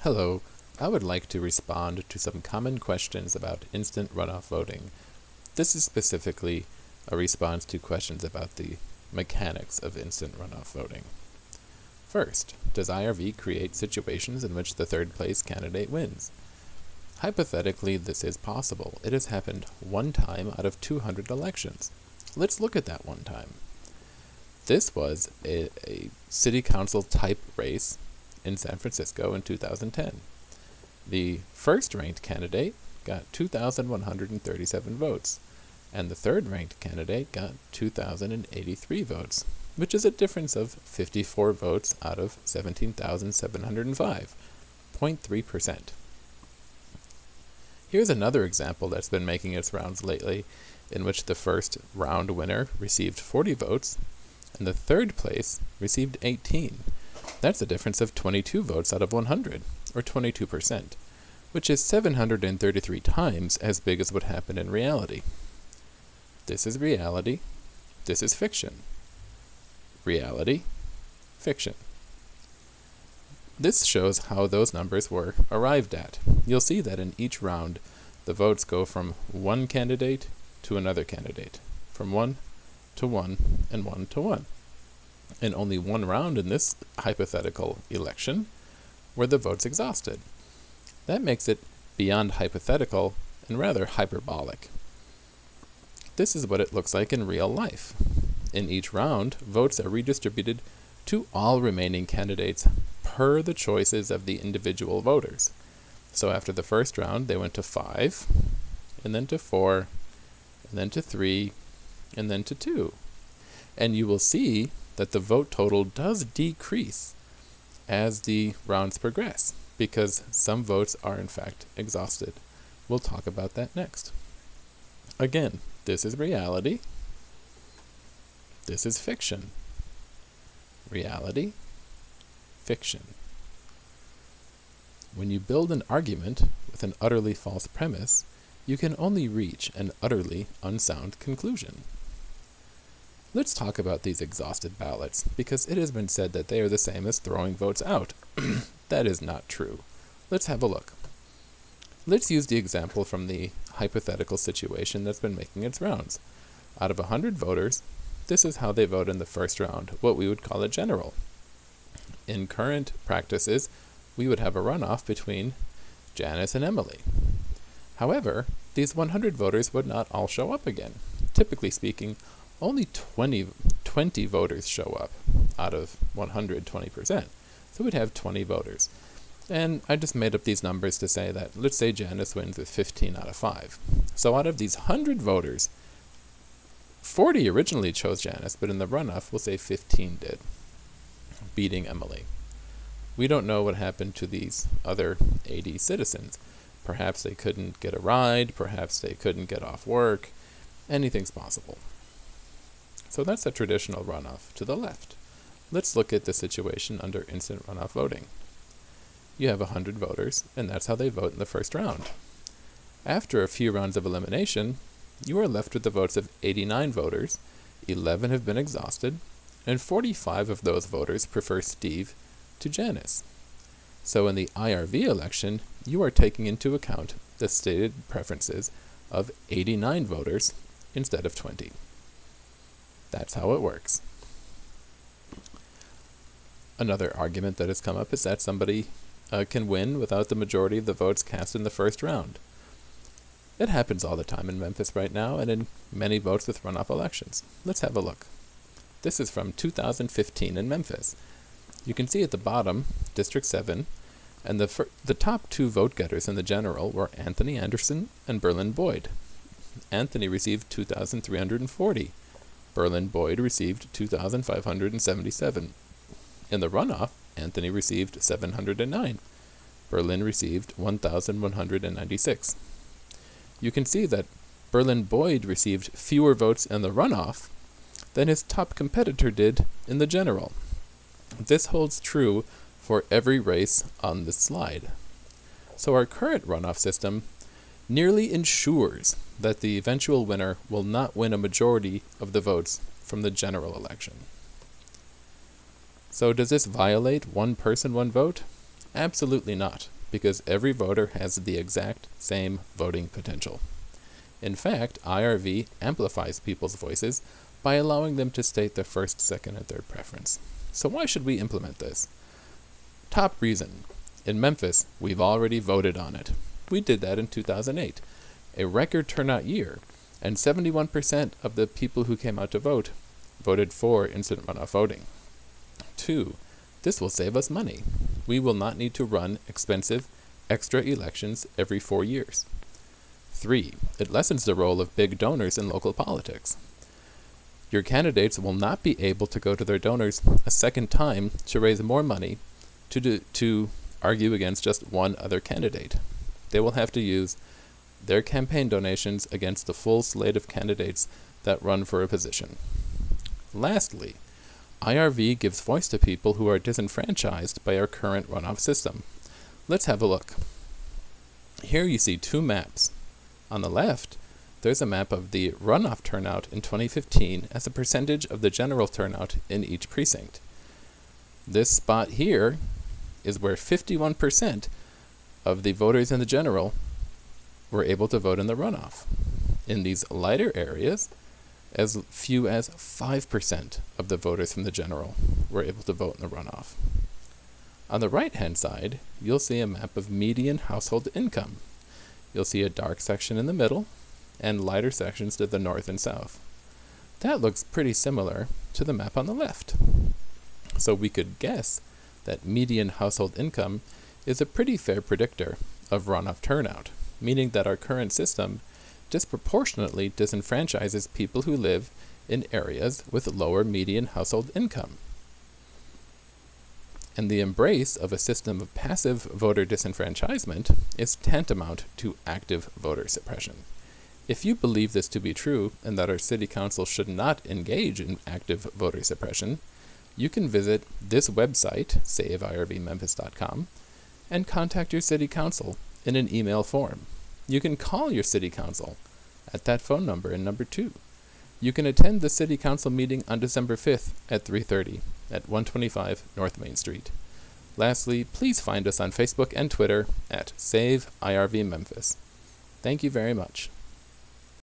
Hello, I would like to respond to some common questions about instant runoff voting. This is specifically a response to questions about the mechanics of instant runoff voting. First, does IRV create situations in which the third place candidate wins? Hypothetically, this is possible. It has happened one time out of 200 elections. Let's look at that one time. This was a city council type race in San Francisco in 2010. The first-ranked candidate got 2,137 votes, and the third-ranked candidate got 2,083 votes, which is a difference of 54 votes out of 17,705, 0.3%. Here's another example that's been making its rounds lately, in which the first round winner received 40 votes, and the third place received 18. That's a difference of 22 votes out of 100, or 22%, which is 733 times as big as what happened in reality. This is reality. This is fiction. Reality, fiction. This shows how those numbers were arrived at. You'll see that in each round, the votes go from one candidate to another candidate, from 1 to 1 and 1 to 1. In only one round in this hypothetical election were the votes exhausted. That makes it beyond hypothetical and rather hyperbolic. This is what it looks like in real life. In each round, votes are redistributed to all remaining candidates per the choices of the individual voters. So after the first round, they went to 5, and then to 4, and then to 3, and then to 2. And you will see that the vote total does decrease as the rounds progress, because some votes are in fact exhausted. We'll talk about that next. Again, this is reality. This is fiction. Reality, fiction. When you build an argument with an utterly false premise, you can only reach an utterly unsound conclusion. Let's talk about these exhausted ballots, because it has been said that they are the same as throwing votes out. That is not true. Let's have a look. Let's use the example from the hypothetical situation that's been making its rounds. Out of 100 voters, this is how they vote in the first round, what we would call a general. In current practices, we would have a runoff between Janice and Emily. However, these 100 voters would not all show up again. Typically speaking, only 20 voters show up out of 120%. So we'd have 20 voters. And I just made up these numbers to say that, let's say Janice wins with 15 out of 5. So out of these 100 voters, 40 originally chose Janice, but in the runoff, we'll say 15 did, beating Emily. We don't know what happened to these other 80 citizens. Perhaps they couldn't get a ride, perhaps they couldn't get off work. Anything's possible. So that's a traditional runoff to the left. Let's look at the situation under instant runoff voting. You have 100 voters, and that's how they vote in the first round. After a few rounds of elimination, you are left with the votes of 89 voters, 11 have been exhausted, and 45 of those voters prefer Steve to Janice. So in the IRV election, you are taking into account the stated preferences of 89 voters instead of 20. That's how it works. Another argument that has come up is that somebody can win without the majority of the votes cast in the first round. It happens all the time in Memphis right now, and in many votes with runoff elections. Let's have a look. This is from 2015 in Memphis. You can see at the bottom, District 7, and the top 2 vote-getters in the general were Anthony Anderson and Berlin Boyd. Anthony received 2,340. Berlin Boyd received 2,577. In the runoff, Anthony received 709. Berlin received 1,196. You can see that Berlin Boyd received fewer votes in the runoff than his top competitor did in the general. This holds true for every race on this slide. So our current runoff system nearly ensures that the eventual winner will not win a majority of the votes from the general election. So does this violate one person, one vote? Absolutely not. because every voter has the exact same voting potential. In fact, IRV amplifies people's voices by allowing them to state their first, second, and third preference. So why should we implement this? Top reason. In Memphis, we've already voted on it. We did that in 2008, a record turnout year, and 71% of the people who came out to vote voted for instant runoff voting. 2. This will save us money. We will not need to run expensive, extra elections every 4 years. 3. It lessens the role of big donors in local politics. Your candidates will not be able to go to their donors a second time to raise more money to argue against just one other candidate. They will have to use their campaign donations against the full slate of candidates that run for a position. Lastly, IRV gives voice to people who are disenfranchised by our current runoff system. Let's have a look. Here you see two maps. On the left, there's a map of the runoff turnout in 2015 as a percentage of the general turnout in each precinct. This spot here is where 51% of the voters in the general were able to vote in the runoff. In these lighter areas, as few as 5% of the voters from the general were able to vote in the runoff. On the right-hand side, you'll see a map of median household income. You'll see a dark section in the middle and lighter sections to the north and south. That looks pretty similar to the map on the left. So we could guess that median household income is a pretty fair predictor of runoff turnout, meaning that our current system disproportionately disenfranchises people who live in areas with lower median household income. And the embrace of a system of passive voter disenfranchisement is tantamount to active voter suppression. If you believe this to be true and that our city council should not engage in active voter suppression, you can visit this website, saveirvmemphis.com, and contact your city council in an email form. You can call your city council at that phone number in number 2. You can attend the city council meeting on December 5th at 3:30 at 125 North Main Street. Lastly, please find us on Facebook and Twitter at Save IRV Memphis. Thank you very much.